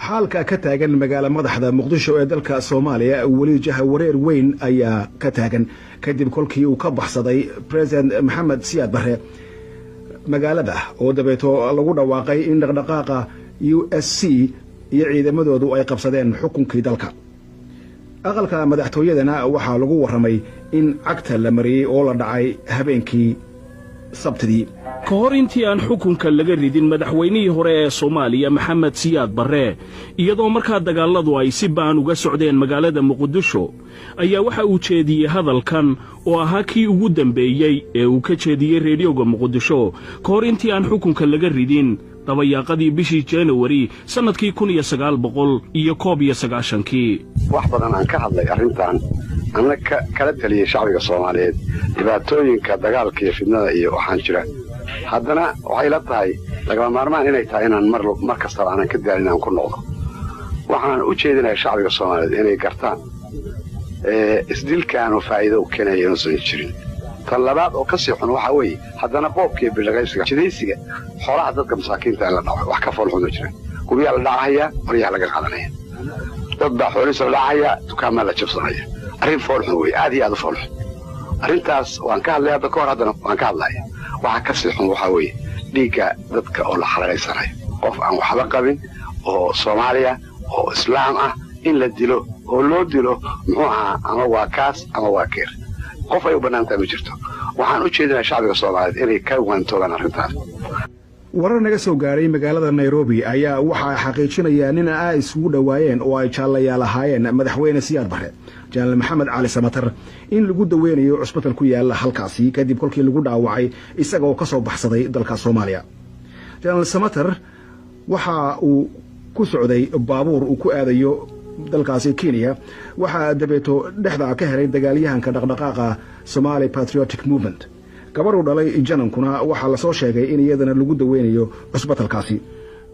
xaalka ka taagan magaalada madaxda Muqdisho ee dalka Soomaaliya wali jaha wareer weyn ayaa ka taagan kadib kolkii uu ka baxsaday President Maxamed Siyaad Barre magaalada oo dabeeto lagu dhawaaqay in dhaqdhaqaaqa USC iyo ciidamadoodu ay qabsadeen xukunkii dalka aqalka madaxtooyadana waxaa lagu waramay in cagta la mariyay oo la dhacay habeenkii sabtidii ka hor intii aan xukunka laga ridin madaxweynihii hore ee Soomaaliya Maxamed Siyaad Barre iyadoo markaa dagaaladu ay si baan uga socdeen magaalada Muqdisho ayaa waxa uu jeediyay hadalkan oo ahaa kii ugu dambeeyay ee uu ka jeediyay raadiyoga Muqdisho ka hor intii aan xukunka laga ridin dabayaaqadii bishii January sanadkii 1991 wax badan aan ka hadlay arrintan ana kala taliyay shacbiga Soomaaliyeed dhibaatooyinka dagaalka iyo fidnada iyo waxaan jira haddana waxay la tahay lagama maarmaan inay tahay inaan mar kasta aan ka daalin aan ku noqdo waxaan u jeedinayaa shacbiga Soomaaliyeed inay gartaan isdilkaan oo faa'iido u keenaya inuu jirin tan labaad oo ka sii xun waxa weeye haddana qoobkii bilagaysiga jidaysiga xoolaha dadka masaakiinta la dhaco wax ka fool xun jira kuwiya la dhacaya wariyaha laga qaadanaya dad baa xoolihiisa la dhacaya dukaamada la jabsanaya arrin fool xun weeye aad iyo aad u fool xun arrintaas waan ka hadlayaa dadka hor haddana waan ka hadlayaa waxa ka sii xun waxa weeye dhiigga dadka oo la xalaaleysanayo qof aan waxba qabin oo Soomaaliya oo islaam ah in la dilo oo loo dilo muxuu ahaa ama waa kaas ama waa keer qof ay u banaantahay ma jirto waxaan u jeedinayaa shacbiga Soomaaliyeed inay ka waantoogaan arrintaas warar naga soo gaaray magaalada Nairobi ayaa waxa xaqiijinaya in ay isugu dhawaayeen oo ay jaalayaal ahaayeen madaxweyne Siyaad Barre Janaal Maxamed Cali Samatar in lagu daweynayo cusbitaal ku yaala halkaasi kadib kolkii lagu dhaawacay isagoo ka soo baxsaday dalka Soomaaliya Janaal Samatar waxa uu ku socday baabuur uu ku aadayo dalkaasi Kenya waxa dabeeto dhexda ka helay dagaalyahanka dhaqdhaqaaqa Somali Patriotic Movement gabaru dhalay janankuna waxa la soo sheegay in iyadana lagu daweynayo cusbitaalkaasi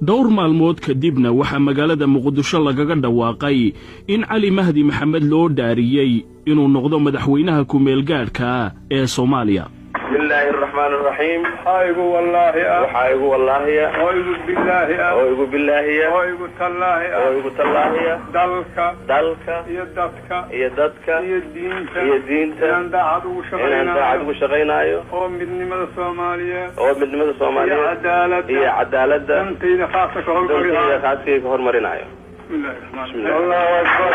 dhowr maalmood kadibna waxa magaalada Muqdisho lagaga dhawaaqay in Ali Mahdi Maxamed loo dhaariyay inuu noqdo madaxweynaha ku meel gaadhka ee Soomaaliya bismillahi الرحمن الرحيم حايغو والله وحايغو والله ويغو بالله ويغو بالله ويغو تالله ويغو تالله دلك يددك يدينك انت عدو شغينايو ومدنمada Soomaaliya يا عدالة انت خاصك هرمرينايو بسم الله أكبر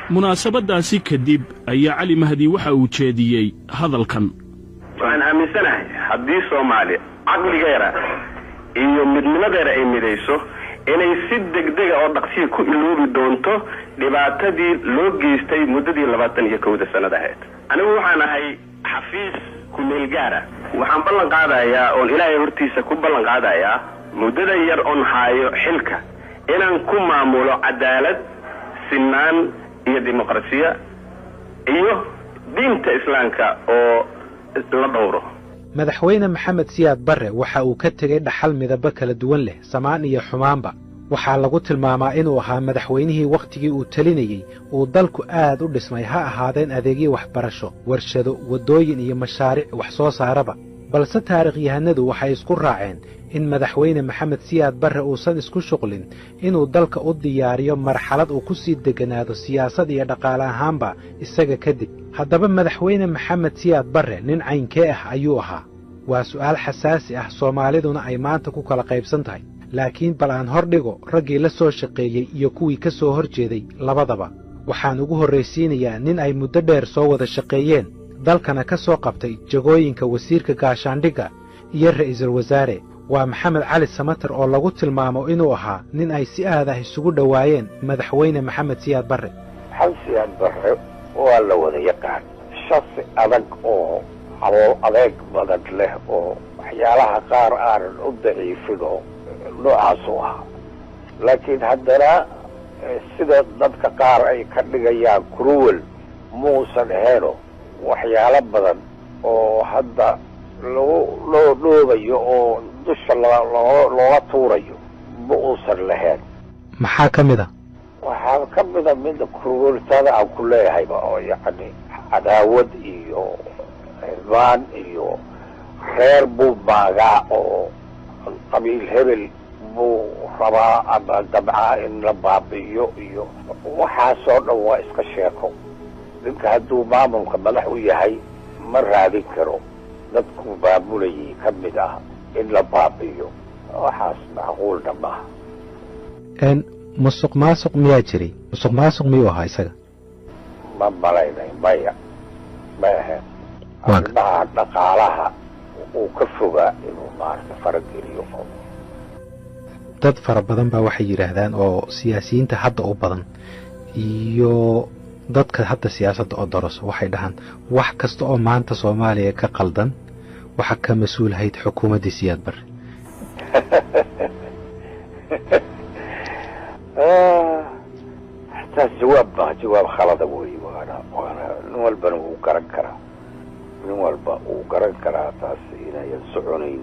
munaasabadaasi kadib ayaa Ali Mahdi waxa uu jeediyay hadalkan waxaan aaminsanahay haddii Soomaaliya aqligeeda iyo midnimadeeda ay midayso inay si degdeg ah oo dhaqsiyo ku iloobi doonto dhibaatadii loo geystay muddadii 21 sanad ahayd anigu waxaan ahay xafiis ku meel gaar ah waxaan ballan qaadayaa oo Ilaahay hortiisa ku ballan qaadayaa muddada yar oo haayo xilka inaan ku maamulo cadaalad sinaan iyo dimuqraasiya iyo diinta islaamka oo la dhowro madaxweyne Maxamed Siyaad Barre waxa uu ka tagay dhaxal midaba kala duwan leh samaan iyo xumaanba waxa lagu tilmaamaa inuu ahaa madaxweynihii waqtigii uu talinayay uu dalku aad u dhismay ha ahaadeen adeegyo waxbarasho warshado wadooyin iyo mashaariic wax soo saaraba balse taariikhyahanadu waxay isku raaceen in madaxweyne Maxamed Siyaad Barre uusan isku shuqlin inuu dalka u diyaariyo marxalad uu ku sii deganaado siyaasad iyo dhaqaale ahaanba isaga kadib haddaba madaxweyne Maxamed Siyaad Barre nin caynkee ah ayuu ahaa waa su'aal xasaasi ah Soomaaliduna ay maanta ku kala qaybsan tahay laakiin bal aan hordhigo raggii la soo shaqeeyay iyo kuwii ka soo horjeeday labadaba waxaan ugu horreysiinayaa nin ay muddo dheer soo wada shaqeeyeen dalkana ka soo qabtay jagooyinka wasiirka gaashaandhigga iyo ra'iisul wasaare waa Maxamed Cali Samatar oo lagu tilmaamo inuu ahaa nin ay si aad ah isugu dhawaayeen madaxweyne Maxamed Siyaad Barre Siyaad Barre waa la wada yaqaan shakhsi adag oo adeeg badan leh oo waxyaalaha qaar aanan u daciifin oo noocaas u ahaa laakiin haddana sida dadka qaar ay ka dhigayaan cruel muusan ahayn waxyaalo badan oo hadda loo dhoobayo oo dusha looga tuurayo ma uusan lahayn maxaa ka mid ah waxaa ka mid ah mid crueltada aan ku leeyahayba oo yacni cadaawad iyo xirmaan iyo reer buu baagaa oo qabiil hebel buu rabaa ama dabcaa in la baabi'iyo iyo waxaasoo dhan waa iska sheeko. ninka hadduu maamulka madax u yahay ma raadin karo dadkuu maamulayay ka mid ah in la baabi'iyo. waxaas macquulna maaha. musuq maasuq miyaa jiray? musuq maasuq miyuu ahaa isaga? ma malaynay maya ma ahayn. arrimaha dhaqaalaha uu ka fogaa inuu maarata farageliyo. dad fara badan baa waxay yidhaahdaan oo siyaasiyiinta hadda u badan iyo dadka hadda siyaasadda oo daraso waxay dhahaan wax kasta oo maanta Soomaaliya ka qaldan waxa ka mas'uulahayd xukuumadda Siyaad Barre. حتى جواب خلط أبوي وأنا نوال بنو كرنكرا نوال بنو كرنكرا تاسينا ينسعونين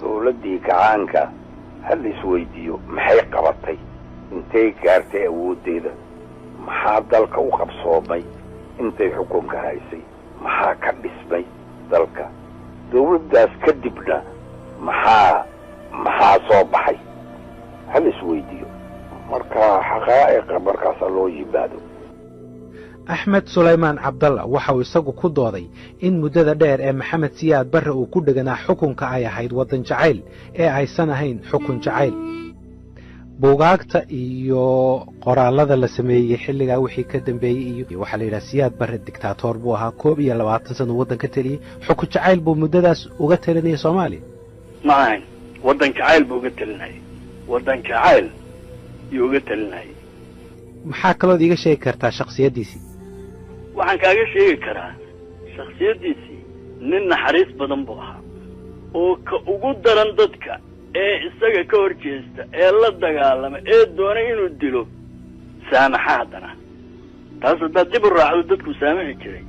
دولدي كعانك هل سويديو محي قبطي انتي كارتي أودي ذا محا دلك وخب صوبي انتي حكومك هايسي محا كبسمي دلك دولداس كدبنا محا صوبحي هل سويديو marka xaqaa'iq markaas loo yimaado. Axmed Suleymaan Cabdalla waxa uu isagu ku dooday in muddada dheer ee Maxamed Siyaad Barre uu ku dhaganaa xukunka ay ahayd wadan jacayl ee aysan ahayn xukun jacayl. buugaagta iyo qoraalada la sameeyay xilliga wixii ka dambeeyay iyo waxa la yiraahdaa Siyaad Barre dictator buu ahaa 22 sano wadanka taliyay. xukun jacayl buu muddadaas uga talinayay Soomaaliya. ma ahayn wadan jacayl buu uga talinayay. wadan jacayl يوجد لناي. محاكلة ديجا شيء كرتا شخصية ديسي. وعن كاجا شيء كرا شخصية ديسي نن حريص بدن بوها. ووجود درندتك استجا كورجيستا لا دغالما دوني انو ديلو سامحادنا. تاسو ددي براعو ددكو سامحي جيري.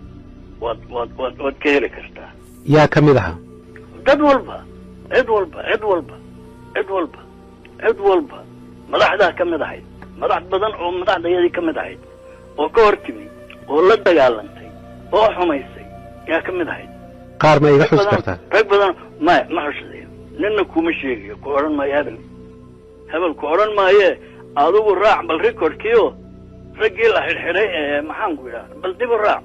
واد كهلي كرتا. يا كميدها. دد والبا عد والبا madaxda ka mid ahayd madax badan oo madaxdayadii ka mid ahayd oo ka hortimi oo la dagaalantay oo xumaysay yaa ka mid ahayd qaar ma iga xus kartaa rag badan ma xushadayo ninna kuma sheegayo ku oran maayo hebel ku oran maayo adigu raac bal recordkiyo ragii la xirxiray maxaan ku yiraahdaa bal dib raac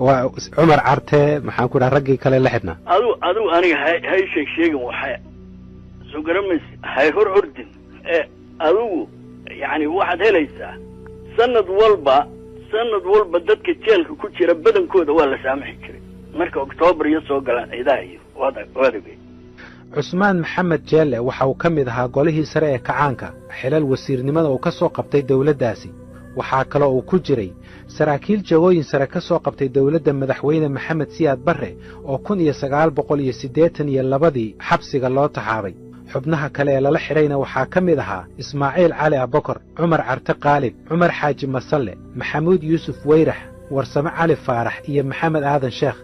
waa Umar Carte maxaan ku yiraahdaa ragii kale la xidhnaa adigu aniga hay sheegin waxa سوغرمس هاي هور أردن ألو يعني واحد هليسا سند والبا دتك تشيلك كوتشي ربدن كودا ولا سامحي كري مركا أكتوبر يسو قلان إذاهي وادا بي عثمان محمد جالة وحاو كمدها قوله سرية كعانكا حلال وسيرنمada uu ka soo qabtay dawladdaasi waxa kale oo ku jiray saraakiil jagooyin sare ka soo qabtay dawladda madaxweyne Maxamed Siyaad Barre oo 1982 xabsiga loo taxaabay. xubnaha kale ee lala xirayna waxaa ka mid ahaa Ismaaciil Cali Abakar, Umar Carte Qaalib, Umar Xaaji Masalle, Maxamuud Yuusuf Weyrax, Warsame Cali Faarax iyo Maxamed Aadan Sheekh.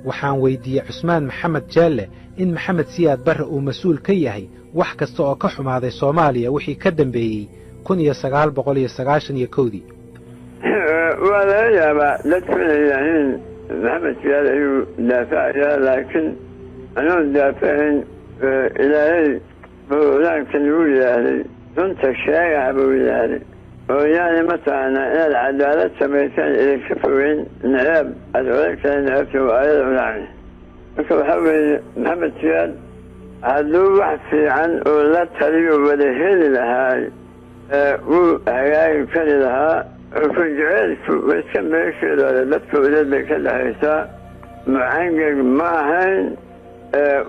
waxaan weydiiyay Cusmaan Maxamed Jaalle in Maxamed Siyaad Barre uu mas'uul ka yahay wax kasta oo ka xumaaday Soomaaliya wixii ka dambeeyay 1991. ولا يا ما لكن محمد سياد أيو دافع لكن أنا دافعين إلهي لكن يقول يعني كنت الشائع بقول يعني مثلا العدالة سميتان إلى كفوين نعاب أدعوك نعبت وآيضا يعني فكو محمد سياد هدو بحثي عن ولا تريد ولهين لهاي وهاي كان لها وكن جعلت ويسكن كده لبت ولد كده هيسا معانق معهن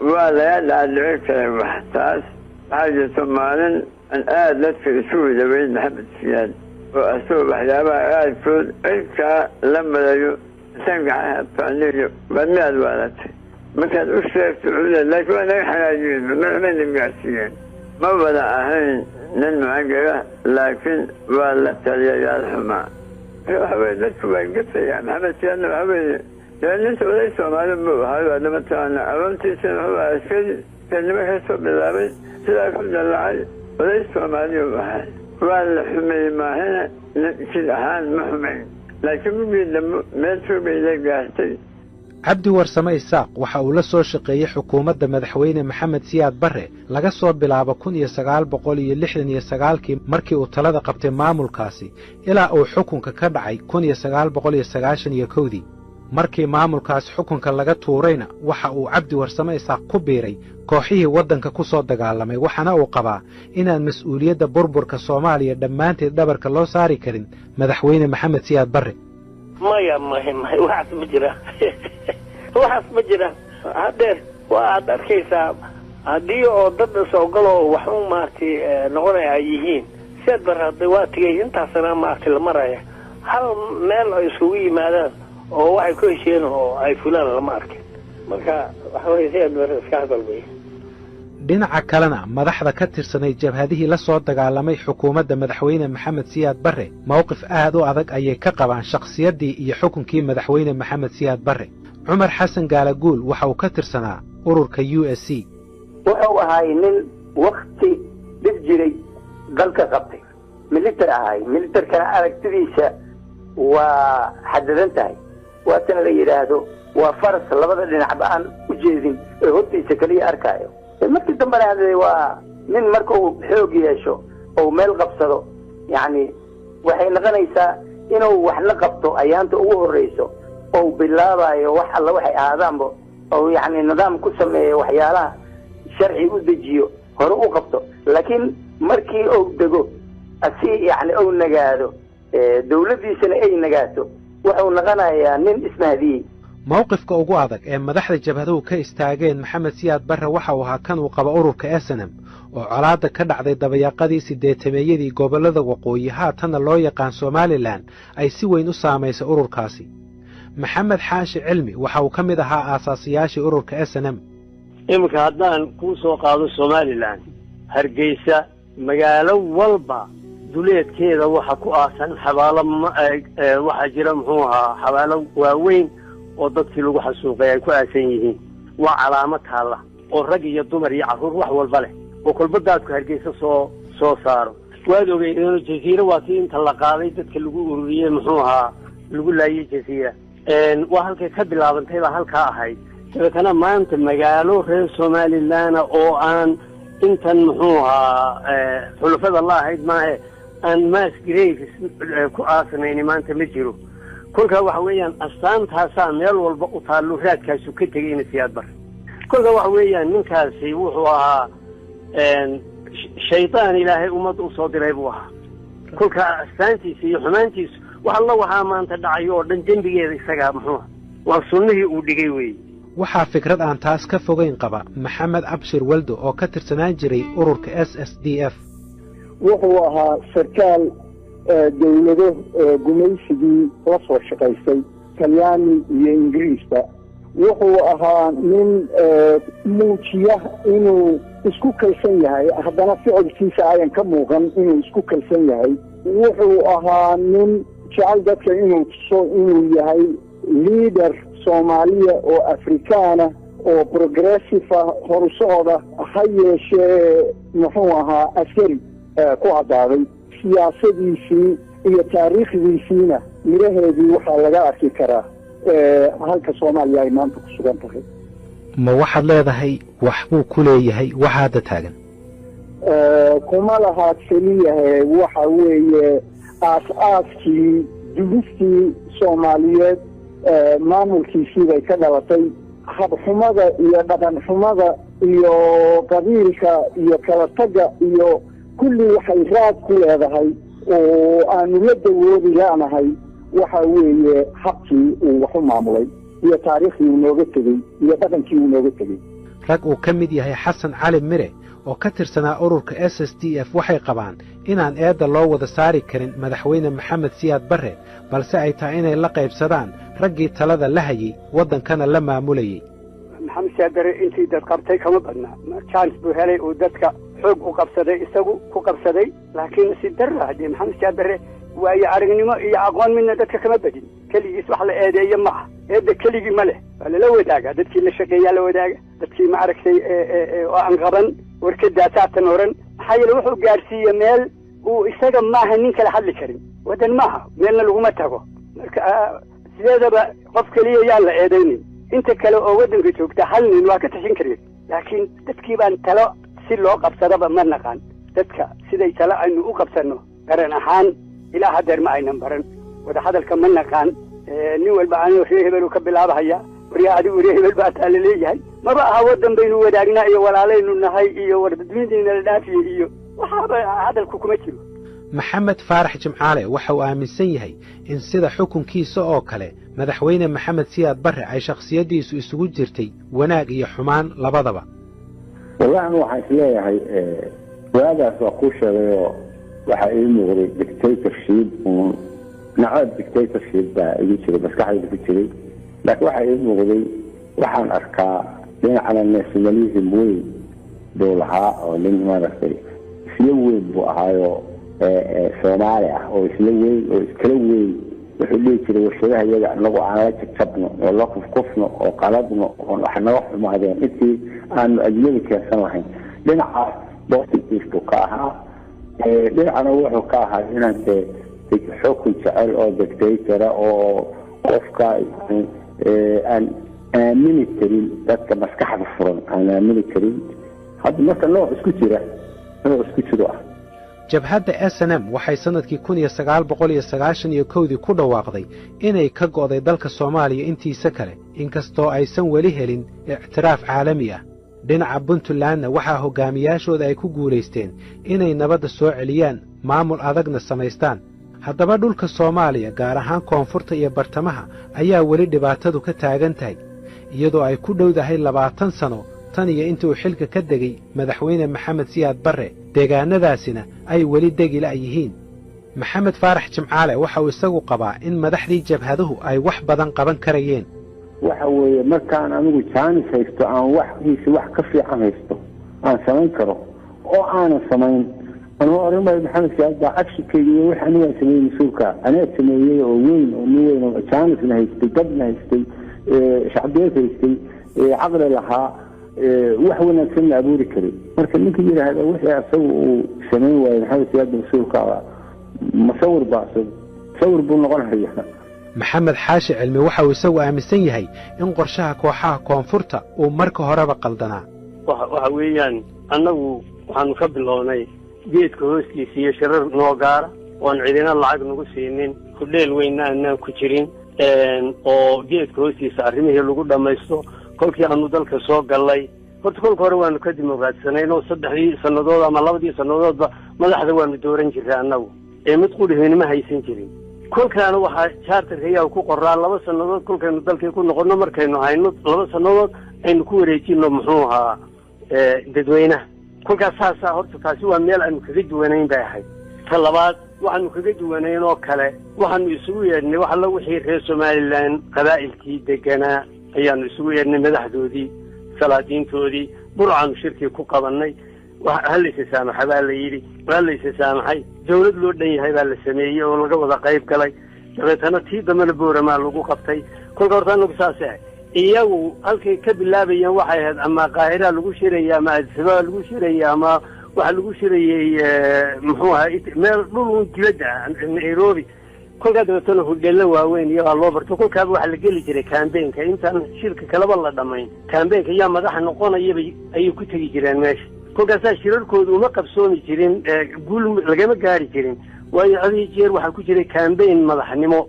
ولا يدعى كده محتاس حاجة ثمانا أن آدت في سوء بين محمد سياد وأسوء بحجابها آد فود إلكا لما ليو سنقعها فعنيو بمئة الوالد ما كان أسرق تعودة لك وانا حاجين من المعسيين ما بدا أهين ننمعقها لكن ولا تليا الحماء حبيت بين قصة يعني محمد سياد حبيت لأن أنت وليس معلوم هذا لما تعالى أمامتي سنة هو أسكري كان ما يحسب بالله سلاك عبد الله وليس معلوم هذا والحمي ما هنا كل أهان محمين لكن بيد ما تشوف إلى قاعدتي. cabdi warsame isaaq waxa uu la soo shaqeeyey xukuumadda madaxweyne maxamed siyaad barre laga soo bilaabo 1969kii markii uu talada qabtay maamulkaasi ilaa uu xukunka ka dhacay 1991dii markii maamulkaas xukunka laga tuurayna waxa uu cabdi warsame isaaq ku biiray kooxihii waddanka ku soo dagaalamay waxaana uu qabaa inaan mas'uuliyadda burburka Soomaaliya dhammaanteed dhabarka loo saari karin madaxweyne maxamed siyaad barre maya waxaas ma jira haddeer waad arkaysaa haddii oo dad soo galo wax u maartay noqonaya ay yihiin siyaad barre hadda waa tigay intaasna maartay la maraya hal meel ay isugu yimaadaan oo waxay ku hesheen oo ay fulaan lama arkin marka waxa weeye siyaad barre iska hadalbay dhinaca kalena madaxda ka tirsanay jabhadihii la soo dagaalamay xukuumadda madaxweyne maxamed siyaad barre mowqif aad u adag ayay ka qabaan shakhsiyaddii iyo xukunkii madaxweyne maxamed siyaad barre cumar xasan gaalaguul waxa uu ka tirsanaa ururka USC wuxuu ahay nin waqti dhib jiray dalka qabtay militar ahay militarkana aragtidiisa waa xadadan tahay waatan la yidhaahdo waa faras labada dhinacba aan u jeedin ee hortiisa kaliya arkaayo markii dambe waa nin marka uu xoog yeesho oo meel qabsado yani waxay noqonaysaa inuu wax la qabto ayaanta ugu horeyso oo bilaabayo wax alla waxay ahaadaanba oo yani nidaam ku sameeyo waxyaalaha sharci u dejiyo hore u qabto laakiin markii uu dego asi yani uu nagaado dawladdiisana ay nagaato wuxuu noqonayaa nin ismahdiyey mowqifka ugu adag ee madaxda jabhaduhu ka istaageen maxamed siyaad barre waxa uu ahaa kan uu qaba ururka SNM oo colaadda ka dhacday dabayaaqadii 80meeyadii gobollada waqooyi haatanna loo yaqaan Somaliland ay si weyn u saamaysay ururkaasi maxamed xaashi cilmi waxa uu ka mid ahaa aasaasiyaashii ururka SNM imika haddaan ku soo qaado Somaliland Hargeysa magaalo walba duleedkeeda waxa ku aasan xabaalo waxa jira muxuu ahaa xabaalo waaweyn oo dadkii lagu xasuuqay ay ku aasan yihiin waa calaamad taala oo rag iyo dumar iyo carruur wax walba leh oo kolbadaadku Hargeysa soo saaro waad ogay inuu jasiiro waa tii inta la qaaday dadka lagu ururiyay muxuu ahaa lagu laayay jasiira waa halkay ka bilaabantay baa halkaa ahayd sababtana maanta magaalo reer Somaliland oo aan intan muxuu ahaa xulafada la ahayd maahe aan mass graves ku aasanayn maanta ma jiro kolka waxa weeyaan astaantaasa meel walba u taalo raadkaasu ka tagay in siyaad barre kolka waxa weeyaan ninkaasi wuxuu ahaa shaytaan ilaahay ummad u soo diray buu ahaa kolka astaantiisa iyo xumaantiisa waxa maanta dhacay oo dhan dembigeeda isaga muxuu waa sunnihii uu dhigay weeye waxaa fikrad aan taas ka fogeyn qaba maxamed abshir waldo oo ka tirsanaan jiray ururka SSDF wuxuu ahaa sarkaal dawlado gumaysigii la soo shaqaystay talyaani iyo ingiriisba wuxuu ahaa nin muujiya inuu isku kalsan yahay haddana ficilkiisa ayan ka muuqan inuu isku kalsan yahay wuxuu ahaa nin jecel dadka inuu tuso inuu yahay leader Soomaaliya oo Afrikaana oo progressive horusooda ha yeeshee muxuu ahaa askari ku cadaaday siyaasadiisii iyo taariikhdiisiina miraheedii waxaa laga arki karaa halka Soomaaliya ay maanta ku sugan tahay ma waxaad leedahay wax buu ku leeyahay waxa hadda taagan kuma laha keliyahe waxa weeye aas-aaskii dugistii Soomaaliyeed maamulkiisii bay ka dhalatay habxumada iyo dhaqan xumada iyo qabiilka iyo kala tagga iyo kulli waxay raad ku leedahay oo aanu la dawoodi laanahay waxa weeye habkii uu wax u maamulay iyo taariikhdii uu nooga tegey iyo dhaqankii uu nooga tegey rag uu ka mid yahay xasan cali mire oo ka tirsanaa ururka SSDF waxay qabaan inaan eedda loo wada saari karin madaxweyne maxamed siyaad barre balse ay tahay inay la qaybsadaan raggii talada la hayay waddankana la maamulayay maxamed siyaad barre intii dad qabtay kama badna chance buu helay oo dadka xoog u qabsaday isagu ku qabsaday laakiin si darra haddii maxamed siyaad barre waayo aragnimo iyo aqoon midna dadka kama badin keligiis wax la eedeeyo ma aha eedda keligii ma leh waa lala wadaagaa dadkii la shaqeeyaa la wadaaga dadkii ma aragtay oo aan qaban warkadaasaatan oran maxaa yeele wuxuu gaadhsiiye meel uu isaga maaha nin kala hadli karin waddan maaha meelna laguma tago marka sideedaba qof keliya yaan la eedaynin inta kale oo waddanka joogta hal nin waa ka tashan kareen laakiin dadkii baan talo si loo qabsadaba ma naqaan dadka siday talo aynu u qabsanno garan ahaan ilaa haddeer ma aynan baran wadahadalka ma naqaan nin walba anoo reer hebelu ka bilaabahaya waryaa adigu reer hebel baa taa la leeyahay maba aha waddan baynu wadaagnaa iyo walaalaynu nahay iyo wardadweyntayna la dhaafiye iyo waxaaba hadalku kuma jiro maxamed faarax jimcaale waxa uu aaminsan yahay in sida xukunkiisa oo kale madaxweyne maxamed siyaad barre ay shakhsiyaddiisu isugu jirtay wanaag iyo xumaan labadaba wallahi anu waxaan isleeyahay waagaas waa kuu sheegayoo waxaa ii muuqday dictatorship nacab dictatorship baa igu jiray maskaxdayda ku jiray laakiin waxaa ii muuqday waxaan arkaa dhinacana nationalism weyn buu lahaa oo nin maaragtay isla weyn buu ahaayoo soomaali ah oo isla weyn oo iskala weyn wuxuu dhihi jiray warshadaha iyaga anagu aan la jabjabno oo la kufkufno oo qaladno oo wax naga xumaadeen intii aanu ajnabi keensan lahayn dhinacaas positive buu ka ahaa dhinacana wuxuu ka ahaa inaante xukun jecel oo dictatora oo qofka aan aamini karin dadka maskaxda furan aan aamini karin hadda marka nooc isku jiro ah jabhadda SNM waxay sanadkii 1991 ku dhawaaqday inay ka go'day dalka Soomaaliya intiisa kale inkastoo aysan weli helin ictiraaf caalami ah dhinaca Puntlandna waxaa hogaamiyaashooda ay ku guuleysteen inay nabadda soo celiyaan maamul adagna samaystaan haddaba dhulka Soomaaliya gaar ahaan koonfurta iyo bartamaha ayaa weli dhibaatadu ka taagan tahay iyadoo ay ku dhowdahay 20 sano tan iyo intii uu xilka ka degay madaxweyne maxamed siyaad barre deegaanadaasina ay weli degi la yihiin maxamed faarax jimcaale waxa uu isagu qabaa in madaxdii jabhaduhu ay wax badan qaban karayeen waxa weeye markaan anigu jaanis haysto aan wax ka fiican haysto aan samayn karo oo aanan samayn anuu oranay maxamed siyaad baa cabshikayga wax aniga sameeyay masuulka anaa sameeyay oo weyn oo nin weyn oo jaanisna haystay dadna haystay shacbiyad haystay caqli lahaa wax wanaagsan la abuuri karay marka ninka yiraahdo wixii asagu uu sameeyay waa maxamed siyaad masuulka masawir buu noqonayaa maxamed xaashi cilmi waxa uu isagu aaminsan yahay in qorshaha kooxaha koonfurta uu marka horeba qaldanaa waxa weeyaan annagu waxaanu ka bilownay geedka hoostiisa iyo shirar noo gaara oon cidina lacag nagu siinin hudheel weynna aanaan ku jirin oo geedka hoostiisa arrimihii lagu dhammaysto kolkii aanu dalka soo gallay horta kolka hore waanu ka dimoqraadsanay oo 3 sannadood ama 2 sannadoodba madaxda waanu dooran jiray annagu mid qudhihiina ma haysan jirin kolkaana waxaa charterka ayaa ku qoraa 2 sannadood kolkaynu dalkii ku noqono markaynu hayno 2 sannadood aynu ku wareejino muxuu ahaa dadweynaha kolkaas saasaa horta taasi waa meel aanu kaga duwanayn bay ahayd ta labaad waxaanu kaga duwanayn oo kale waxaanu isugu yeedhnay wax alla wixii reer Somaliland qabaa'ilkii deganaa ayaanu isugu yeedhnay madaxdoodii salaadiintoodii burcaanu shirkii ku qabannay halaysa saamaxa baa la yidhi halaysa saamaxay dawlad loo dhan yahay baa la sameeyey oo laga wada qayb galay dabeetana tii dambena booramaa lagu qabtay kolka horta anagu saas ah iyagu halkay ka bilaabayeen waxay ahayd ama qaahira lagu shiraya ama adisabaa lagu shiraya ama waxa lagu shirayay muxuu ahaa meel dhul dibadda Nairobi kolka dabeetana hudheella waaweyn iyo loo barto kolkaaba waxa la geli jiray campaign-ka intaan shirka kalaba la dhamayn campaign-ka yaa madaxa noqonaya ay ku tagi jireen meesha kolkaas shirarkoodu uma qabsoomi jirin guul lagama gaari jirin waayo adii jeer waxa ku jiray campaign madaxnimo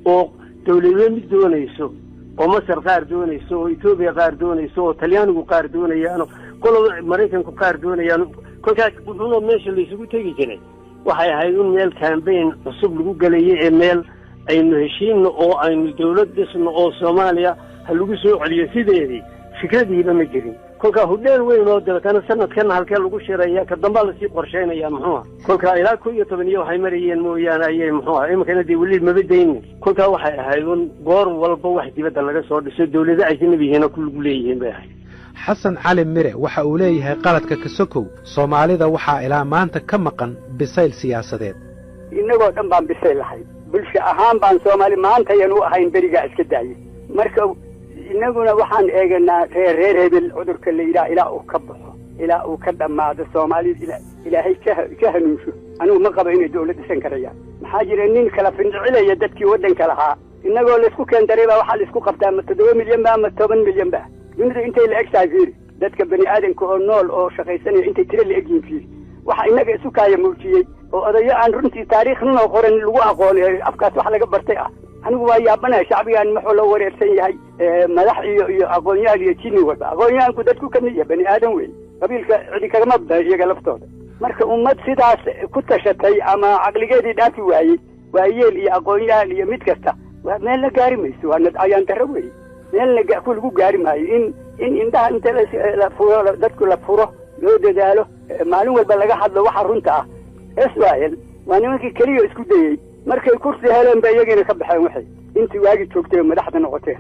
oo dawladda mid doonayso oo Masar qaar doonayso oo Itoobiya qaar doonayso oo Talyaanigu qaar doonayaan kolada Mareykanku qaar doonayaan kolkaas wuxuu meesha la isugu tagi jiray waxay ahayd in meel campaign cusub lagu galayay ee meel aynu heshiino oo aynu dawlad dhisno oo Soomaaliya ha lagu soo celiyo sideedii fikradiiba ma jirin kolka hudheel weyn oo dabeetana sanadkan halkee lagu shiraya ka damba la sii qorsheynaya muxuu kolka ilaa 11 iyo waxay marayeen mooyaan ayay muxuu imkana dii wali mabadayn kolka waxay ahayd in goor walba wax dibadda laga soo dhiso dawladda ajnabiyihiina ku lagu leeyihiin bay ahayd xasan cali mire waxa uu leeyahay qaladka ka sokow Soomaalida waxa ilaa maanta ka maqan bisayl siyaasadeed inagoo dhan baan bisayl lahay bulsho ahaan baan Soomaali maanta ayaan u ahayn bariga iska daayay marka inaguna waxaan eeganaa reer hebel cudurka la yiraahdo ilaa uu ka baxo ilaa uu ka dhamaado Soomaalida ilaahay ka hanuunsho anigu ma qabo inay dawladda san karayaan maxaa jira nin kala findicilaya dadkii wadanka lahaa innagoo laysku keendaray baa waxaa laisku qabtaa ma 7 milyan ba ama 10 milyan ba dunida intay la egtahay fiiri dadka bani aadanka oo nool oo shaqaysanaya intay tiro la egyihiin fiiri waxa inaga isu kaaya muujiyey oo odayo aan runtii taariikhna oo qoran lagu aqoonay afkaas wax laga bartay ah anigu waa yaabanahay shacbigan maxuu la wareersan yahay madax iyo aqoonyahan iyo jinni walba aqoonyahanku dadku ka mid yahay bani aadan weyn qabiilka cidi kagama badna iyaga laftooda marka ummad sidaas ku tashatay ama caqligeedii dhaafi waayeen iyo aqoonyahan iyo mid kasta waa meel la gaari mayso waa ayaan darro weeye meel lagu gaari maayo in indhaha inta la furo dadku la furo loo dadaalo maalin walba laga hadlo waxa runta ah Israel waa nimankii kaliya isku dayay markay kursi heleen ba iyagina ka baxeen waxay intii waagi joogtay madaxda noqoteen